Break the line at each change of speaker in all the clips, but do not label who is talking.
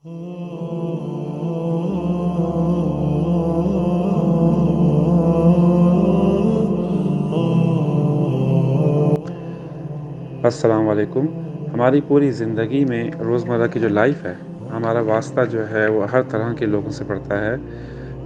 अस्सलाम वालेकुम। हमारी पूरी ज़िंदगी में रोज़मर्रा की जो लाइफ़ है, हमारा वास्ता जो है वो हर तरह के लोगों से पड़ता है।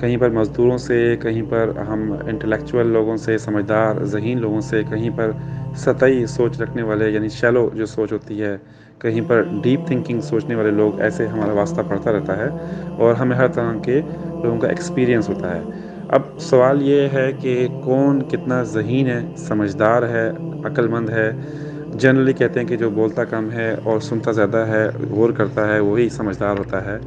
कहीं पर मज़दूरों से, कहीं पर हम इंटेलेक्चुअल लोगों से, समझदार, ज़हीन लोगों से, कहीं पर सतही सोच रखने वाले यानी शैलो जो सोच होती है, कहीं पर डीप थिंकिंग सोचने वाले लोग, ऐसे हमारा वास्ता पड़ता रहता है और हमें हर तरह के लोगों का एक्सपीरियंस होता है। अब सवाल ये है कि कौन कितना ज़हीन है, समझदार है, अक्लमंद है। जनरली कहते हैं कि जो बोलता कम है और सुनता ज़्यादा है, गौर करता है, वही समझदार होता है।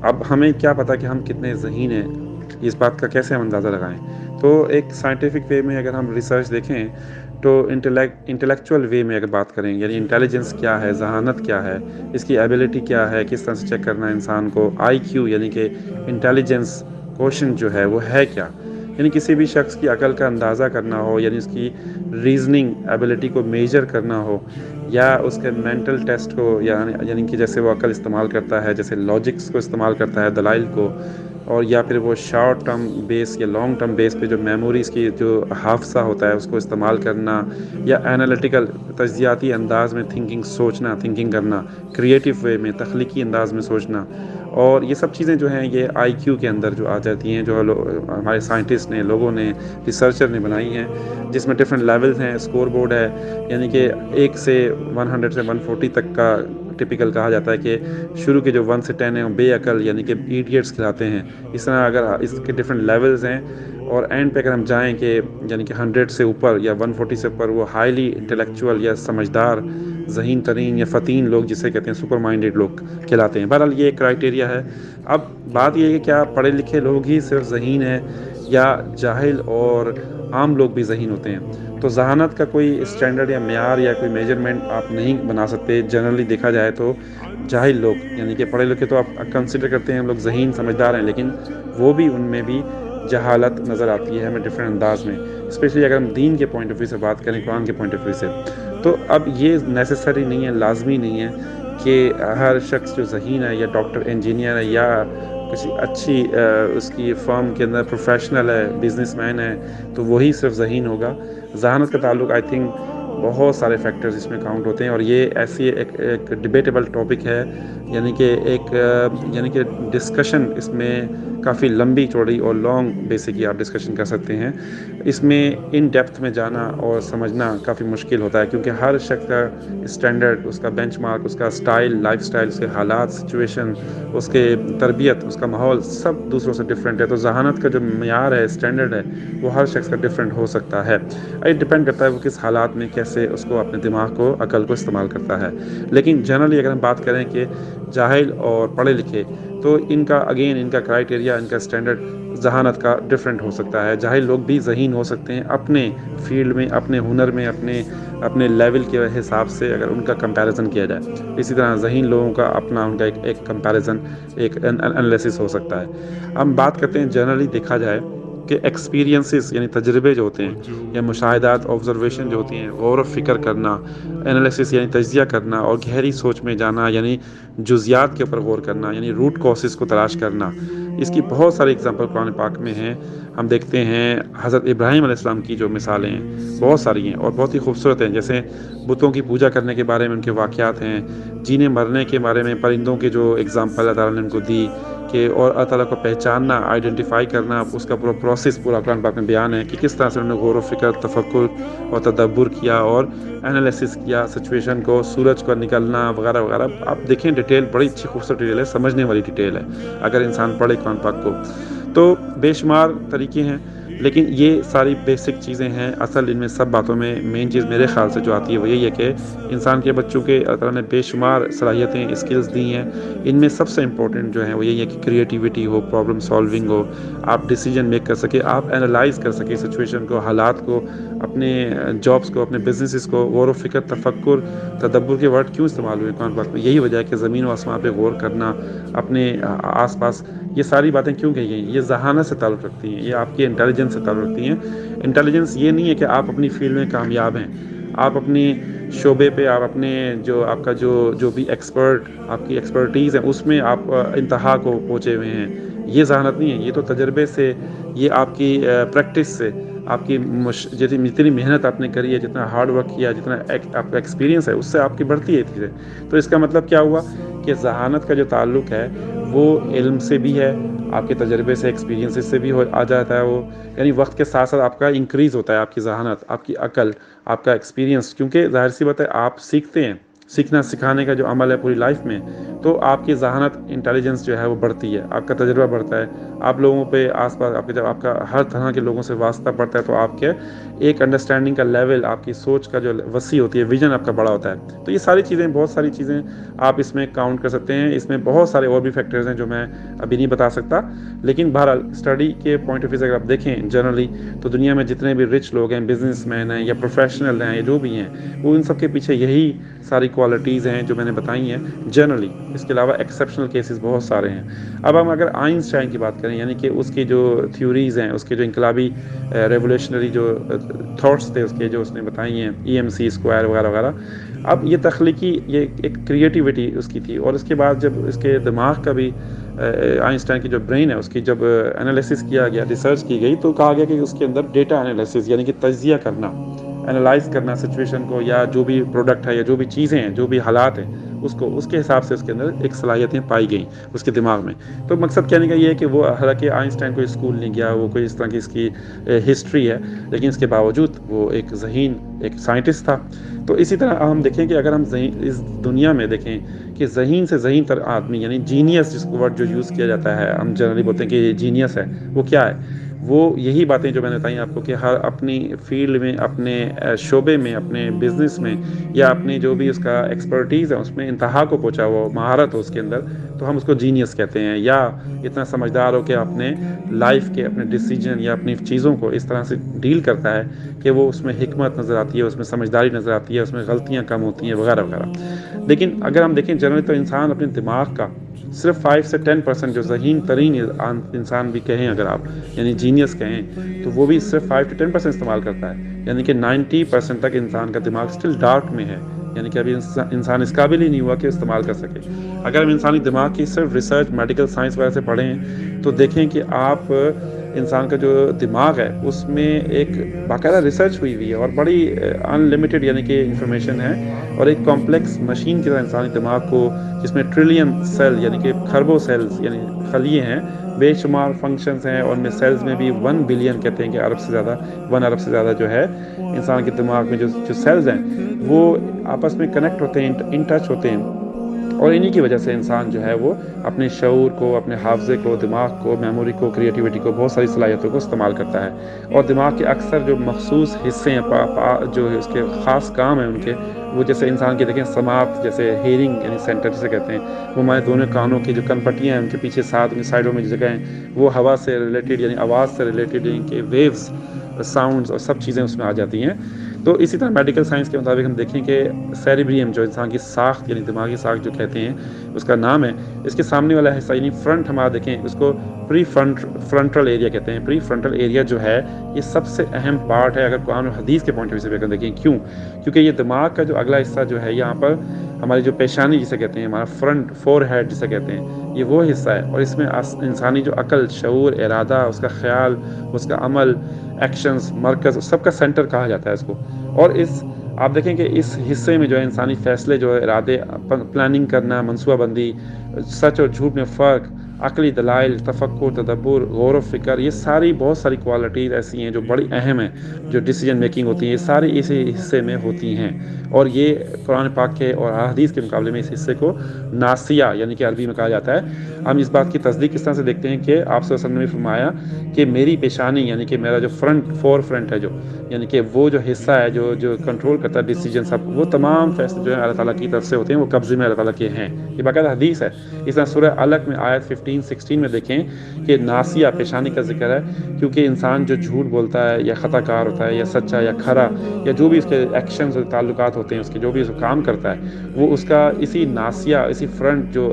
अब हमें क्या पता कि हम कितने ज़हीन हैं, इस बात का कैसे हम अंदाज़ा लगाएँ? तो एक साइंटिफ़िक वे में अगर हम रिसर्च देखें, तो इंटेलेक्चुअल वे में अगर बात करें, यानी इंटेलिजेंस क्या है, ज़हानत क्या है, इसकी एबिलिटी क्या है, किस तरह से चेक करना है इंसान को, आईक्यू यानी कि इंटेलिजेंस क्वोटिएंट जो है, वो है क्या? यानी किसी भी शख्स की अकल का अंदाज़ा करना हो, यानी उसकी रीज़निंग एबिलिटी को मेज़र करना हो या उसके मेंटल टेस्ट को यानी यानी कि जैसे वो अकल इस्तेमाल करता है, जैसे लॉजिक्स को इस्तेमाल करता है, दलाइल को, और या फिर वो शॉर्ट टर्म बेस या लॉन्ग टर्म बेस पे जो मेमोरीज़ की जो हाफ़्ज़ा होता है उसको इस्तेमाल करना, या एनालिटिकल तज्ज़ियाती अंदाज़ में थिंकिंग करना, क्रिएटिव वे में तख्लीकी अंदाज़ में सोचना। और ये सब चीज़ें जो हैं ये आईक्यू के अंदर जो आ जाती हैं, जो हमारे साइंटिस्ट ने, लोगों ने, रिसर्चर ने बनाई हैं, जिसमें डिफरेंट लेवल्स हैं, स्कोर बोर्ड है, यानी कि 1 से 100 से 140 तक का टिपिकल कहा जाता है कि शुरू के जो 1 से 10 हैं वो बेअकल यानी कि इडियट्स कहलाते हैं। इस तरह अगर इसके डिफरेंट लेवल्स हैं और एंड पे अगर हम जाएँ कि यानी कि 100 से ऊपर या 140 से ऊपर वो हाईली इंटेलेक्चुअल या समझदार, ज़हीन तरीन या फ़तीन लोग जिसे कहते हैं सुपर माइंडेड लोग कहलाते हैं। बहरहाल ये एक क्राइटेरिया है। अब बात ये है कि क्या पढ़े लिखे लोग ही सिर्फ़ ज़हीन हैं या जाहिल और आम लोग भी ज़हीन होते हैं? तो ज़हानत का कोई स्टैंडर्ड या मेयार या कोई मेजरमेंट आप नहीं बना सकते। जनरली देखा जाए तो जाहिल लोग यानी कि पढ़े लिखे तो आप कंसिडर करते हैं हम लोग ज़हीन समझदार हैं, लेकिन वो भी उनमें भी जहालत नज़र आती है हमें डिफरेंट अंदाज़ में। स्पेशली अगर हम दीन के पॉइंट ऑफ व्यू से बात करें, कुरान के पॉइंट ऑफ व्यू से। तो अब ये नेसेसरी नहीं है, लाज़मी नहीं है कि हर शख्स जो ज़हीन है या डॉक्टर, इंजीनियर है या किसी अच्छी उसकी फ़र्म के अंदर प्रोफ़ेशनल है, बिज़नेसमैन है, तो वही सिर्फ़ ज़हीन होगा। ज़हानत का ताल्लुक आई थिंक बहुत सारे फैक्टर्स इसमें काउंट होते हैं और ये ऐसी एक एक डिबेटेबल टॉपिक है, यानी कि यानी कि डिस्कशन इसमें काफ़ी लंबी चौड़ी और लॉन्ग बेसिकली आप डिस्कशन कर सकते हैं। इसमें इन डेप्थ में जाना और समझना काफ़ी मुश्किल होता है, क्योंकि हर शख्स का स्टैंडर्ड, उसका बेंचमार्क, उसका स्टाइल, लाइफ़स्टाइल, उसके हालात, सिचुएशन, उसके तरबियत, उसका माहौल सब दूसरों से डिफरेंट है। तो ज़हानत का जो मेयार है, स्टैंडर्ड है, वो हर शख्स का डिफरेंट हो सकता है। ये डिपेंड करता है वो किस हालात में कैसे उसको अपने दिमाग को, अकल को इस्तेमाल करता है। लेकिन जनरली अगर हम बात करें कि जाहिल और पढ़े लिखे, तो इनका अगेन इनका क्राइटेरिया, इनका स्टैंडर्ड ज़हानत का डिफरेंट हो सकता है। जाहिल लोग भी ज़हीन हो सकते हैं अपने फ़ील्ड में, अपने हुनर में, अपने अपने लेवल के हिसाब से अगर उनका कंपैरिज़न किया जाए। इसी तरह ज़हीन लोगों का अपना उनका एक कंपैरिज़न, एक एनालिसिस हो सकता है। हम बात करते हैं जनरली देखा जाए कि एक्सपीरियंसेस यानी तजुर्बे जो होते हैं या मुशाहिदात, ऑब्ज़र्वेशन जो होती हैं, गौर व फ़िक्र करना, एनालिसिस यानी तज्ज़िया करना और गहरी सोच में जाना यानी जुज़ियात के ऊपर गौर करना यानी रूट कॉज़ेस को तलाश करना। इसकी बहुत सारी एग्ज़ाम्पल कुरान पाक में हैं। हम देखते हैं हज़रत इब्राहीम अलैहिस्सलाम की जो मिसालें हैं, बहुत सारी हैं और बहुत ही खूबसूरत हैं। जैसे बुतों की पूजा करने के बारे में उनके वाक़यात हैं, जीने मरने के बारे में परिंदों के जो एग्ज़ाम्पल अल्लाह ताला ने उनको दी कि और अल्लाह ताला को पहचानना, आइडेंटिफ़ाई करना, उसका पूरा प्रोसेस पूरा कुरान पाक में बयान है कि किस तरह से उन्होंने गौर व फ़िक्र, तफ़क्कुर और तदब्बुर किया और एनालिसिस किया सिचुएशन को, सूरज का निकलना वगैरह-वगैरह। आप देखें डिटेल, बड़ी अच्छी खूबसूरत डिटेल है, समझने वाली डिटेल है, अगर इंसान पढ़े कुरान पाक को। तो बेशुमार तरीके हैं, लेकिन ये सारी बेसिक चीज़ें हैं। असल इनमें सब बातों में मेन चीज़ मेरे ख़्याल से जो आती है वो यही है कि इंसान के बच्चों के अल्लाह ताला ने बेशुमार सलाहियतें, स्किल्स दी हैं। इनमें सबसे इम्पोर्टेंट जो है वो यही है कि क्रिएटिविटी हो, प्रॉब्लम सॉल्विंग हो, आप डिसीजन मेक कर सकें, आप एनालाइज़ कर सकें सिचुएशन को, हालात को, अपने जॉब्स को, अपने बिज़नेसेस को, गौर व फ़िक्र, तफक्कुर, तदब्बुर के वर्ड क्यों इस्तेमाल हुए कुरान पाक में? यही वजह है कि ज़मीन व आसमान पे गौर करना, अपने आस-पास, ये सारी बातें क्यों कही गई? ये ज़हानत से ताल्लुक़ रखती हैं, ये आपकी इंटेलिजेंस से ताल्लुक़ रखती हैं। इंटेलिजेंस ये नहीं है कि आप अपनी फ़ील्ड में कामयाब हैं। آپ اپنی شعبے پہ آپ اپنے جو آپ کا جو بھی آپ کی ایکسپرٹیز ہے اس میں آپ انتہا کو پہنچے ہوئے ہیں. یہ ذہانت نہیں ہے، یہ تو تجربے سے، یہ آپ کی پریکٹس سے، آپ کی جتنی محنت آپ نے کری ہے، جتنا ہارڈ ورک کیا، جتنا آپ کا ایکسپیرینس ہے، اس سے آپ کی بڑھتی ہے چیزیں. تو اس کا مطلب کیا ہوا کہ ذہانت کا جو تعلق ہے وہ علم سے بھی ہے، آپ کے تجربے سے، ایکسپیرینس سے بھی آ جاتا ہے وہ. یعنی وقت کے ساتھ ساتھ آپ کا انکریز ہوتا ہے، آپ کی ذہانت، آپ کی عقل، آپ کا ایکسپیرینس. کیونکہ ظاہر سی بات ہے آپ سیکھتے ہیں، سیکھنا سکھانے کا جو عمل ہے پوری لائف میں، تو آپ کی ذہانت انٹیلیجنس جو ہے وہ بڑھتی ہے، آپ کا تجربہ بڑھتا ہے. آپ لوگوں پہ آس پاس جب آپ کا ہر طرح کے لوگوں سے واسطہ پڑتا ہے تو آپ کے ایک انڈرسٹینڈنگ کا لیول، آپ کی سوچ کا جو وسیع ہوتی ہے، ویژن آپ کا بڑا ہوتا ہے. تو یہ ساری چیزیں، بہت ساری چیزیں آپ اس میں کاؤنٹ کر سکتے ہیں. اس میں بہت سارے اور بھی فیکٹرز ہیں جو میں ابھی نہیں بتا سکتا. لیکن بہرحال اسٹڈی کے پوائنٹ آف ویو سے اگر آپ دیکھیں جنرلی، تو دنیا میں جتنے بھی رچ لوگ ہیں، بزنس مین ہیں یا پروفیشنل ہیں یا جو بھی ہیں، وہ ان سب کے پیچھے یہی ساری کوالٹیز ہیں جو میں نے بتائی ہیں جنرلی. اس کے علاوہ ایکسیپشنل کیسز بہت سارے ہیں. اب ہم اگر آئنسٹائن کی بات کریں، یعنی کہ اس کی جو تھیوریز ہیں، اس کے جو انقلابی ریولیوشنری جو تھاٹس تھے، اس کے جو اس نے بتائی ہیں، EMC² وغیرہ وغیرہ. اب یہ تخلیقی، یہ ایک کریٹیوٹی اس کی تھی. اور اس کے بعد جب اس کے دماغ کا بھی، آئنسٹائن کی جو برین ہے اس کی جب انالیسس کیا گیا، ریسرچ کی گئی، تو کہا گیا کہ اس کے اندر ڈیٹا انالیسس، یعنی کہ تجزیہ کرنا، انالائز کرنا سچویشن کو، یا جو بھی پروڈکٹ ہے یا جو بھی چیزیں ہیں، جو بھی حالات ہیں، اس کے حساب سے اس کے اندر ایک صلاحیتیں پائی گئیں اس کے دماغ میں. تو مقصد کہنے کا یہ ہے کہ وہ، حالانکہ آئنسٹائن کوئی اسکول نہیں گیا، وہ کوئی اس طرح کی اس کی ہسٹری ہے، لیکن اس کے باوجود وہ ایک ذہین، ایک سائنٹسٹ تھا. تو اسی طرح ہم دیکھیں کہ اگر ہم اس دنیا میں دیکھیں کہ ذہین سے ذہین تر آدمی، یعنی جینیس جس کو ورڈ جو یوز کیا جاتا ہے، ہم جنرلی بولتے ہیں کہ یہ جینیس ہے، وہ کیا ہے؟ وہ یہی باتیں جو میں نے بتائیں آپ کو، کہ ہر اپنی فیلڈ میں، اپنے شعبے میں، اپنے بزنس میں، یا اپنی جو بھی اس کا ایکسپرٹیز ہے اس میں انتہا کو پہنچا ہوا، مہارت ہو اس کے اندر، تو ہم اس کو جینیس کہتے ہیں. یا اتنا سمجھدار ہو کہ اپنے لائف کے، اپنے ڈیسیجن یا اپنی چیزوں کو اس طرح سے ڈیل کرتا ہے کہ وہ اس میں حکمت نظر آتی ہے، اس میں سمجھداری نظر آتی ہے، اس میں غلطیاں کم ہوتی ہیں وغیرہ وغیرہ. لیکن اگر ہم دیکھیں جنرلی، تو انسان اپنے دماغ کا صرف 5 سے 10%، جو ذہین ترین انسان بھی کہیں اگر آپ، یعنی جینیس کہیں، تو وہ بھی صرف 5 سے 10% استعمال کرتا ہے. یعنی کہ 90% تک انسان کا دماغ اسٹل ڈارک میں ہے، یعنی کہ ابھی انسان اس قابل ہی نہیں ہوا کہ استعمال کر سکے. اگر ہم انسانی دماغ کی صرف ریسرچ، میڈیکل سائنس وغیرہ سے پڑھیں، تو دیکھیں کہ آپ انسان کا جو دماغ ہے اس میں ایک باقاعدہ ریسرچ ہوئی ہے، اور بڑی ان لمیٹیڈ یعنی کہ انفارمیشن ہے، اور ایک کمپلیکس مشین کی طرح انسانی دماغ کو، جس میں ٹریلین سیل یعنی کہ خربوں سیلز یعنی خلیے ہیں، بے شمار فنکشنز ہیں، اور ان میں سیلز میں بھی 1 بلین کہتے ہیں کہ ارب سے زیادہ، 1 ارب سے زیادہ جو ہے انسان کے دماغ میں جو سیلز ہیں وہ آپس میں کنیکٹ ہوتے ہیں، ان ٹچ ہوتے ہیں. اور انہی کی وجہ سے انسان جو ہے وہ اپنے شعور کو، اپنے حافظے کو، دماغ کو، میموری کو، کریٹیوٹی کو، بہت ساری صلاحیتوں کو استعمال کرتا ہے. اور دماغ کے اکثر جو مخصوص حصے ہیں، جو اس کے خاص کام ہیں ان کے، وہ جیسے انسان کے دیکھیں سماعت، جیسے ہیئرنگ یعنی سینٹر جسے کہتے ہیں، وہ ہمارے دونوں کانوں کی جو کنپٹیاں ہیں ان کے پیچھے ساتھ میں سائڈوں میں جو جگہ ہیں، وہ ہوا سے ریلیٹڈ یعنی آواز سے ریلیٹڈ، یعنی کہ ویوز، ساؤنڈز اور سب چیزیں اس میں آ جاتی ہیں. تو اسی طرح میڈیکل سائنس کے مطابق ہم دیکھیں کہ سیریبریم، جو انسان کی ساخت یعنی دماغی ساخت جو کہتے ہیں، اس کا نام ہے، اس کے سامنے والا حصہ یعنی فرنٹ، ہمارا دیکھیں اس کو فرنٹل ایریا کہتے ہیں. پری فرنٹل ایریا جو ہے یہ سب سے اہم پارٹ ہے اگر قرآن و حدیث کے پوائنٹ آف ویو سے اگر دیکھیں. کیوں؟ کیونکہ یہ دماغ کا جو اگلا حصہ جو ہے، یہاں پر ہماری جو پیشانی جسے کہتے ہیں، ہمارا فرنٹ فور ہیڈ جسے کہتے ہیں، یہ وہ حصہ ہے. اور اس میں انسانی جو عقل، شعور، ارادہ، اس کا خیال، اس کا عمل، ایکشنز، مرکز، سب کا سینٹر کہا جاتا ہے اس کو. اور آپ دیکھیں کہ اس حصے میں جو ہے انسانی فیصلے، جو ہے ارادے، پلاننگ کرنا، منصوبہ بندی، سچ اور جھوٹ میں فرق، عقلی دلائل، تفکر، تدبر، غور و فکر، یہ ساری بہت ساری کوالٹیز ایسی ہیں جو بڑی اہم ہیں، جو ڈیسیجن میکنگ ہوتی ہے، یہ ساری اسی حصے میں ہوتی ہیں. اور یہ قرآن پاک کے اور حدیث کے مقابلے میں اس حصے کو ناسیہ یعنی کہ عربی میں کہا جاتا ہے. ہم اس بات کی تصدیق اس طرح سے دیکھتے ہیں کہ آپ صلی اللہ علیہ وسلم نے فرمایا کہ میری پیشانی یعنی کہ میرا جو فرنٹ ہے، جو یعنی کہ وہ جو حصہ ہے جو کنٹرول کرتا ہے ڈیسیجن، سب وہ تمام فیصلے جو ہیں اللہ تعالیٰ کی طرف سے ہوتے ہیں، وہ قبضے میں اللہ تعالیٰ کے ہیں. یہ باقاعدہ حدیث ہے. इस तरह सूरह अलक में आयत 15-16 में देखें कि नासिया पेशानी का ज़िक्र है, क्योंकि इंसान जो झूठ बोलता है या ख़ताकार होता है या सच्चा या खरा या जो भी उसके एक्शंस और ताल्लुकात होते हैं, उसके जो भी काम करता है, वो उसका इसी नासिया, इसी फ्रंट जो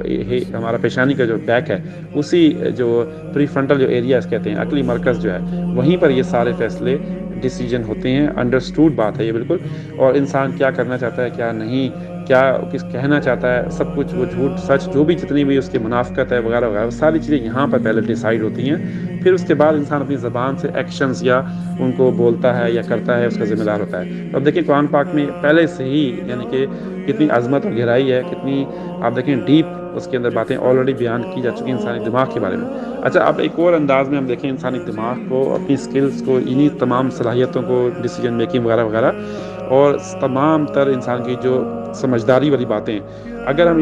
हमारा पेशानी का जो बैक है, उसी जो प्रीफ्रंटल जो एरियाज कहते हैं, अकली मरकज़ जो है, वहीं पर ये सारे फैसले डिसीजन होते हैं। अंडरस्टूड बात है ये बिल्कुल। और इंसान क्या करना चाहता है, क्या नहीं, क्या किस कहना चाहता है, सब कुछ वो झूठ सच जो भी जितनी भी उसकी मुनाफ़क़त है वगैरह वगैरह, सारी चीज़ें यहाँ पर पहले डिसाइड होती हैं। फिर उसके बाद इंसान अपनी ज़बान से एक्शंस या उनको बोलता है या करता है, उसका ज़िम्मेदार होता है। तो अब देखिए कुरान पाक में पहले से ही यानी कि कितनी अज़मत और गहराई है, कितनी आप देखें डीप उसके अंदर बातें ऑलरेडी बयान की जा चुकी हैं इंसानी दिमाग के बारे में। अच्छा, अब एक और अंदाज़ में हम देखें इंसानी दिमाग को, अपनी स्किल्स को, इन्हीं तमाम सलाहियतों को, डिसीजन मेकिंग वगैरह वगैरह, और तमाम तर इंसान की जो समझदारी वाली बातें हैं, अगर हम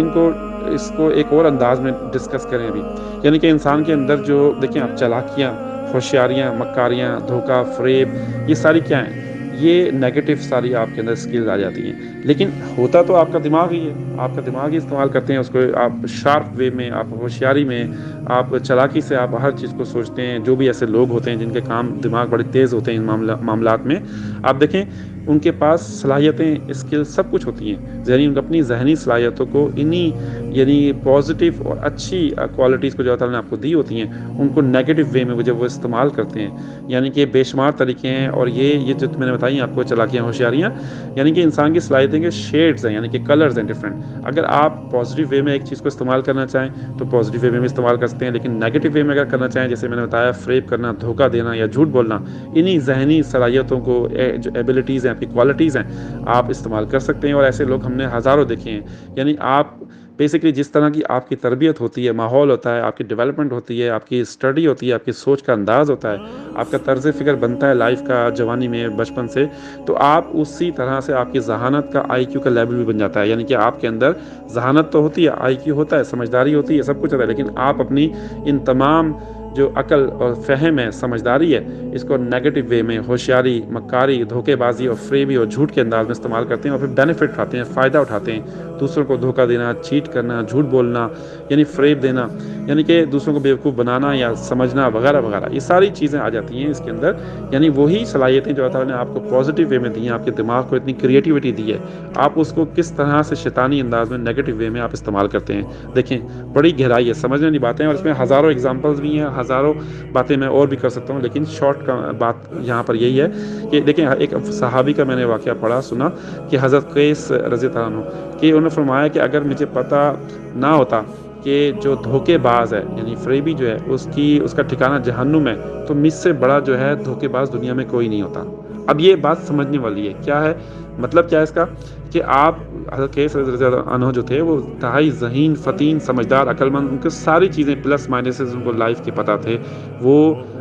इसको एक और अंदाज में डिस्कस करें अभी, यानी कि इंसान के अंदर जो देखें आप चालाकियाँ, होशियारियाँ, मक्कारियाँ, धोखा, फ़रेब, ये सारी क्या हैं? ये नेगेटिव सारी आपके अंदर स्किल्स आ जाती हैं। लेकिन होता तो आपका दिमाग ही है, आपका दिमाग ही इस्तेमाल करते हैं उसको, आप शार्प वे में, आप होशियारी में, आप चालाकी से आप हर चीज़ को सोचते हैं। जो भी ऐसे लोग होते हैं जिनके काम दिमाग बड़े तेज़ होते हैं इन मामलात में, आप देखें उनके पास सलाहियतें, स्किल सब कुछ होती हैं। अपनी ज़हनी सलाहियतों को इन्हीं यानी पॉजिटिव और अच्छी क्वालिटीज़ को जो अल्लाह ने आपको दी होती हैं, उनको नेगेटिव वे में जब वो इस्तेमाल करते हैं, यानी कि बेशुमार तरीके हैं। और ये जो मैंने बताई आपको चालाकियाँ, होशियारियाँ, यानी कि इंसान की सलाहियतें के शेड्स हैं, यानी कि कलर्स हैं डिफरेंट। अगर आप पॉजिटिव वे में एक चीज़ को इस्तेमाल करना चाहें तो पॉजिटिव वे में भी इस्तेमाल कर सकते हैं, लेकिन नेगेटिव वे में अगर करना चाहें, जैसे मैंने बताया फ़रेब करना, धोखा देना या झूठ बोलना, इन्हीं ज़हनी सलाहियतों को, जो एबिलिटीज़ हैं, आपकी क्वालिटीज़ हैं, आप इस्तेमाल कर सकते हैं। और ऐसे लोग हमने हज़ारों देखे हैं। यानी आप बेसिकली जिस तरह की आपकी तरबियत होती है, माहौल होता है, आपकी डेवलपमेंट होती है, आपकी स्टडी होती है, आपकी सोच का अंदाज़ होता है, आपका तर्ज़ फ़िक्र बनता है लाइफ का जवानी में, बचपन से, तो आप उसी तरह से आपकी ज़हानत का IQ का लेवल भी बन जाता है। यानी कि आपके अंदर ज़हानत तो होती है, IQ होता है, समझदारी होती है, सब कुछ होता है, लेकिन आप अपनी इन तमाम जो अकल और फ़हम है, समझदारी है, इसको नेगेटिव वे में, होशियारी, मक्कारी, धोखेबाजी और फ़रेबी और झूठ के अंदाज़ में इस्तेमाल करते हैं, और फिर बेनिफिट उठाते हैं, फ़ायदा उठाते हैं। दूसरों को धोखा देना, चीट करना, झूठ बोलना, यानी फ़रेब देना, यानी कि दूसरों को बेवकूफ़ बनाना या समझना वगैरह वगैरह, ये सारी चीज़ें आ जाती हैं इसके अंदर। यानी वही सलाहियतें जो अल्लाह ताला ने आपको पॉजिटिव वे में दी हैं, आपके दिमाग को इतनी क्रिएटिविटी दी है, आप उसको किस तरह से शैतानी अंदाज़ में, नेगेटिव वे में आप इस्तेमाल करते हैं। देखें, बड़ी गहराई है, समझने वाली बातें हैं, और इसमें हज़ारों एग्ज़ाम्पल्स भी हैं, हज़ारों बातें मैं और भी कर सकता हूँ, लेकिन शॉर्ट का बात यहाँ पर यही है कि देखें, एक सहाबी का मैंने वाक़या पढ़ा, सुना कि हज़रत कैस रज़ी अल्लाह अन्हु कि उन्होंने फरमाया कि अगर मुझे पता ना होता कि जो धोखेबाज है, यानी फ़रेबी जो है, उसका ठिकाना जहन्नुम है, तो मुझसे बड़ा जो है धोखेबाज दुनिया में कोई नहीं होता। अब ये बात समझने वाली है। क्या है मतलब, क्या है इसका, कि आप हज़रत कैस रज़ी अल्लाह अन्हु जो थे, वो इंतहाई ज़हीन, फ़तीन, समझदार, अक्लमंद, उनको सारी चीज़ें प्लस माइनसेस उनको लाइफ के पता थे। वो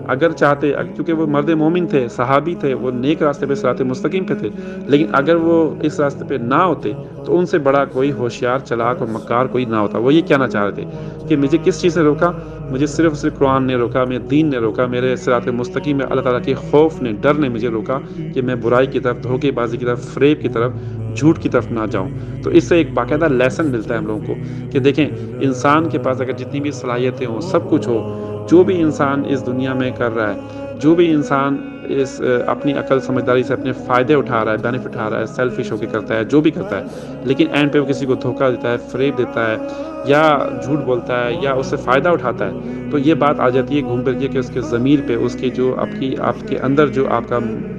अगर चाहते, क्योंकि वो मर्द मोमिन थे, सहाबी थे, वो नेक रास्ते पे, सिरात मुस्तकीम पे थे, लेकिन अगर वो इस रास्ते पे ना होते तो उनसे बड़ा कोई होशियार, चालाक और मक्कार कोई ना होता। वो ये कहना चाह रहे थे कि मुझे किस चीज़ से रोका, मुझे सिर्फ कुरान ने रोका, मेरे दीन ने रोका, मेरे सिरात मुस्तकीम में अल्लाह ताला के खौफ ने, डर ने मुझे रोका कि मैं बुराई की तरफ, धोखेबाजी की तरफ, फ़रेब की तरफ, झूठ की तरफ ना जाऊँ। तो इससे एक बाकायदा लेसन मिलता है हम लोगों को कि देखें, इंसान के पास अगर जितनी भी सलाहियतें हों, सब कुछ हो, जो भी इंसान इस दुनिया में कर रहा है, जो भी इंसान अपनी अकल समझदारी से अपने फ़ायदे उठा रहा है, बेनिफिट उठा रहा है, सेल्फिश होकर करता है, जो भी करता है, लेकिन एंड पे वो किसी को धोखा देता है, फ़रेब देता है, या झूठ बोलता है, या उससे फ़ायदा उठाता है, तो ये बात आ जाती है घूम फिर के कि उसके ज़मीर पे, उसकी जो आपके अंदर जो आपका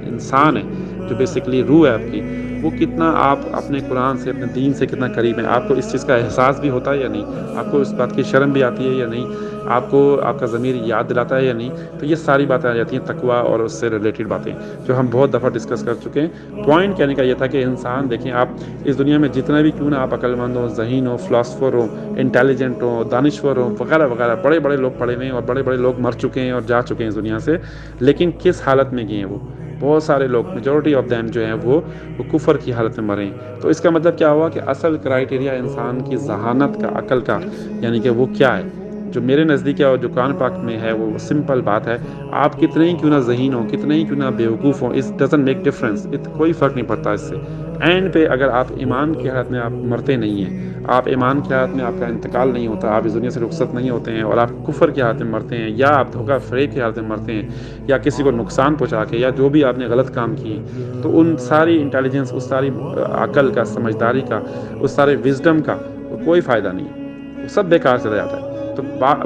इंसान है, जो बेसिकली रूह है आपकी, वो कितना आप अपने कुरान से, अपने दीन से कितना करीब है। आपको इस चीज़ का एहसास भी होता है या नहीं, आपको इस बात की शर्म भी आती है या नहीं, आपको आपका ज़मीर याद दिलाता है या नहीं। तो ये सारी बातें आ जाती हैं, तकवा और उससे रिलेटेड बातें, जो हम बहुत दफ़ा डिस्कस कर चुके हैं। पॉइंट कहने का ये था कि इंसान, देखें, आप इस दुनिया में जितना भी क्यों ना आप अक्लमंद हो, ज़हीन हो, फ़िलासफ़र हो, इंटेलिजेंट हो, दानिश्वर हो, वगैरह वगैरह, बड़े बड़े लोग पढ़े हुए हैं और बड़े बड़े लोग मर चुके हैं और जा चुके हैं इस दुनिया से, लेकिन किस हालत में गए हैं वो? बहुत सारे लोग, मेजॉरिटी ऑफ दैम जो हैं वो कुफ़र की हालत में मरे हैं। तो इसका मतलब क्या हुआ कि असल क्राइटेरिया इंसान की ज़हानत का, अकल का, यानी कि वो क्या है, जो मेरे नज़दीक है और जो कुरान पाक में है, वो सिंपल बात है। आप कितने ही क्यों ना ज़हीन हो, कितने ही क्यों ना बेवकूफ़ हो, इट डज़न्ट मेक डिफरेंस, कोई फ़र्क नहीं पड़ता इससे। اینڈ پہ اگر آپ ایمان کی حالت میں آپ مرتے نہیں ہیں، آپ ایمان کی حالت میں آپ کا انتقال نہیں ہوتا، آپ اس دنیا سے رخصت نہیں ہوتے ہیں، اور آپ کفر کی حالت میں مرتے ہیں، یا آپ دھوکہ فریب کی حالت میں مرتے ہیں، یا کسی کو نقصان پہنچا کے، یا جو بھی آپ نے غلط کام کیے، تو ان ساری انٹیلیجنس، اس ساری عقل کا، سمجھداری کا، اس سارے وزڈم کا کوئی فائدہ نہیں ہے، وہ سب بیکار چلا جاتا ہے۔ تو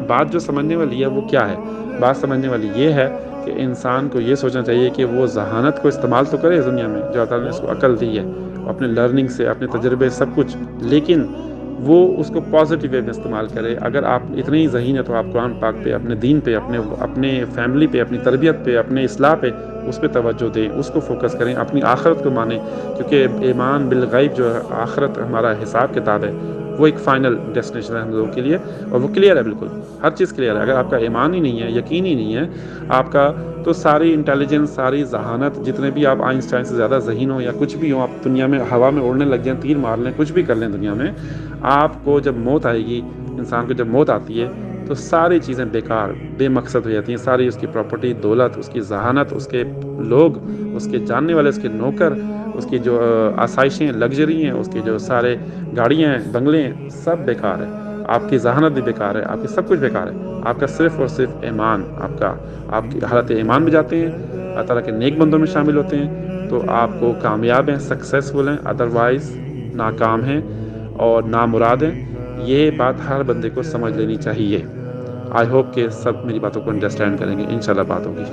بات جو سمجھنے والی ہے وہ کیا ہے؟ بات سمجھنے والی یہ ہے کہ انسان کو یہ سوچنا چاہیے کہ وہ ذہانت کو استعمال تو کرے اس دنیا میں جو اللہ تعالیٰ نے اس کو عقل دی ہے، اپنے لرننگ سے، اپنے تجربے، سب کچھ، لیکن وہ اس کو پازیٹیو وے میں استعمال کرے۔ اگر آپ اتنے ہی ذہین ہیں تو آپ قرآن پاک پہ، اپنے دین پہ، اپنے فیملی پہ، اپنی تربیت پہ، اپنے اصلاح پہ، اس پہ توجہ دیں، اس کو فوکس کریں، اپنی آخرت کو مانیں، کیونکہ ایمان بالغیب جو ہے، آخرت ہمارا حساب کتاب ہے، وہ ایک فائنل ڈیسٹینیشن ہے ہم لوگوں کے لیے، اور وہ کلیئر ہے، بالکل ہر چیز کلیئر ہے۔ اگر آپ کا ایمان ہی نہیں ہے، یقین ہی نہیں ہے آپ کا، تو ساری انٹیلیجنس، ساری ذہانت، جتنے بھی آپ آئنسٹائن سے زیادہ ذہین ہوں یا کچھ بھی ہوں، آپ دنیا میں ہوا میں اڑنے لگ جائیں، تیر مار لیں، کچھ بھی کر لیں دنیا میں، آپ کو جب موت آئے گی، انسان کو جب موت آتی ہے تو ساری چیزیں بیکار، بے مقصد ہو جاتی ہیں، ساری اس کی پراپرٹی، دولت، اس کی ذہانت، اس کے لوگ، اس کے جاننے والے، اس کے نوکر، اس کی جو آسائشیں، لگژری ہیں، اس کے جو سارے گاڑیاں ہیں، بنگلے ہیں، سب بیکار ہے۔ آپ کی ذہانت بھی بیکار ہے، آپ کی سب کچھ بیکار ہے۔ آپ کا صرف اور صرف ایمان، آپ کی حالت ایمان میں جاتے ہیں، اللہ تعالیٰ کے نیک بندوں میں شامل ہوتے ہیں، تو آپ کو کامیاب ہیں، سکسیسفل ہیں، ادروائز ناکام ہیں اور نامراد ہیں۔ یہ بات ہر بندے کو سمجھ لینی چاہیے۔ آئی ہوپ کہ سب میری باتوں کو انڈرسٹینڈ کریں گے، انشاءاللہ بات ہوگی۔